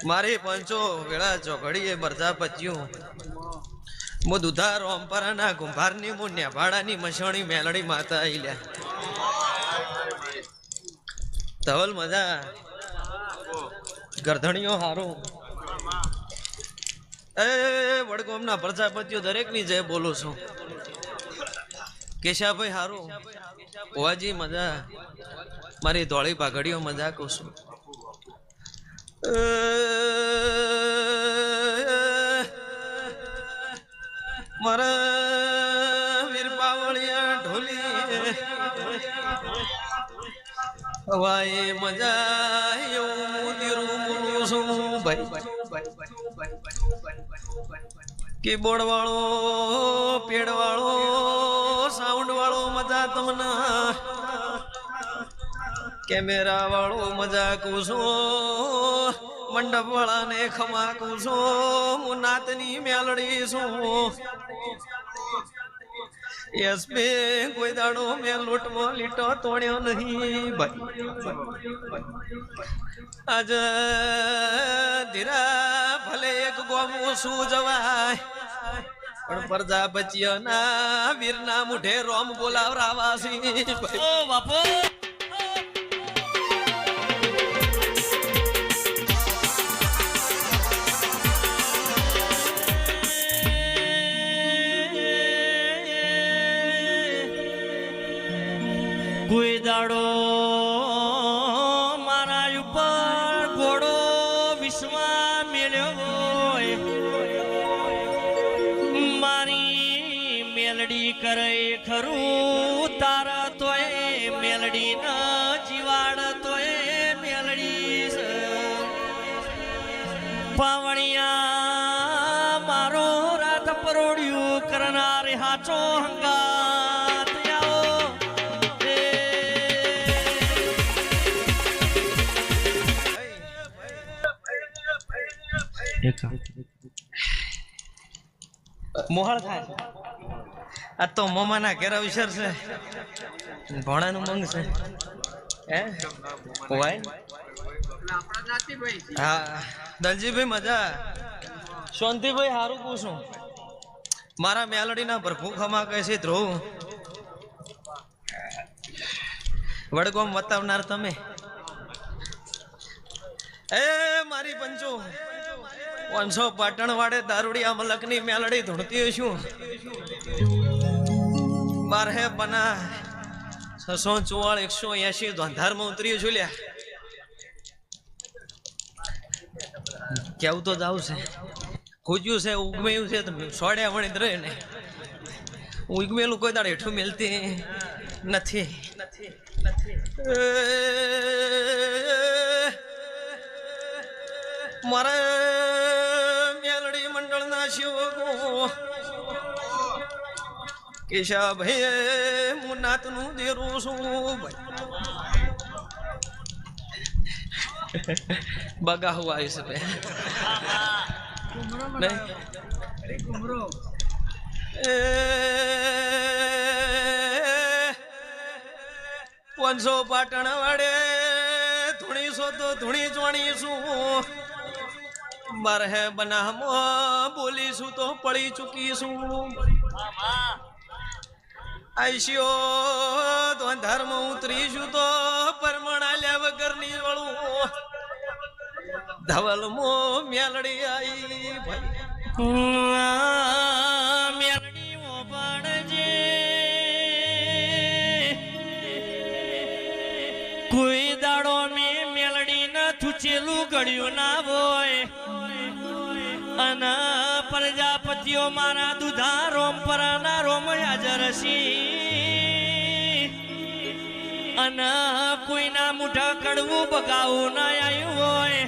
મારી પંચો વેળા ચોઘડીએ બરજા પચ્યું મો દુધા રોમપરાના કુંભારની મો નેભાડાની મસણી મેલડી માતા આઈલ્યા ધવલ મજા ગરધણીઓ હારું એ વડગોમના પ્રજાપતિઓ દરેકની જય બોલું છું. કેશાભાઈ હારું ઓવાજી મજા મારી ધોળી પાઘડીઓ મજા કહું છું. મારા વીર પાવળિયા ઢોલી હવાએ મજા એવું દીરું બોલું છું ભાઈ. કીબોર્ડ વાળો પેડ વાળો સાઉન્ડ વાળો મજા તમને કેમેરા વાળો મજા કુસો મંડપ વાળાને ખમા કુસો હું નાતની મેલડી છું. યસ બે કોઈ દાડો મેં લૂંટવો લીટો તોડ્યો નહીં ભાઈ. આજ ધીરા ભલે એક ગોમું શું જવાય પણ પ્રજાપતિઓના વીરના મુઢે રોમ બોલાવરાવા છે બાપો. કોઈ દાડો મારા ઉપર ઘોડો વિશ્વા મેળ્યો મારી મેલડી કરે ખરું તારા તોય મેલડી ન જીવાડ તોય મેલડી પાવણિયા મારો રાત પરોડ્યું કરનાર હાચો હંગા મોહળ થાય. આ તો મોમાના ઘેરા વિસર છે ભોણાનું મંગ છે હે હોય. હા દલજીભાઈ મજા શાંતિભાઈ હારું પૂછું મારા મેલડીના ભરભૂ ખમા કહે છે ધ્રુવ વડગોમ વતાવનાર તમે એ મારી પંચો 500 પાટણ વાડે દારૂડિયા મલકની મેલડી ધૂણતી છું. બારહે બના 644 180 ધોંધારમાં ઉતરી છું લ્યા. કેવું તો જાવ છે ખૂજ્યું છે ઉગમેયું છે તમે સોડ્યા વણી રહે ને ઉગમેલું કોઈ દાડ હેઠું મેલતી નથી. મારા મેલડી મંડળના શિવકો કેશાભાઈ હું નાતનું દેરું છું ભાઈ. બગા હું આવી શકે પાંચસો પાટણ વાડે ધૂણીસો તો ધૂણી ચોણીશું બારહે બનામાં બોલીશું તો પડી ચૂકીશું. આઈશીઓ તો ધર્મ ઉતરીશું તો પરમણાલ્યા વગરની વળું ધવલ મો મેલડી આઈ ભાઈ. મેલડી ઓબણજે કોઈ દાડો મેં મેલડી ન થુચેલું ગળ્યું ના હોય અને પ્રજાપતિઓ મારા દુધા રોમપરાના રોમ હાજર છે અને કોઈના મુઠા કડવું બગાવું ના આવ્યું હોય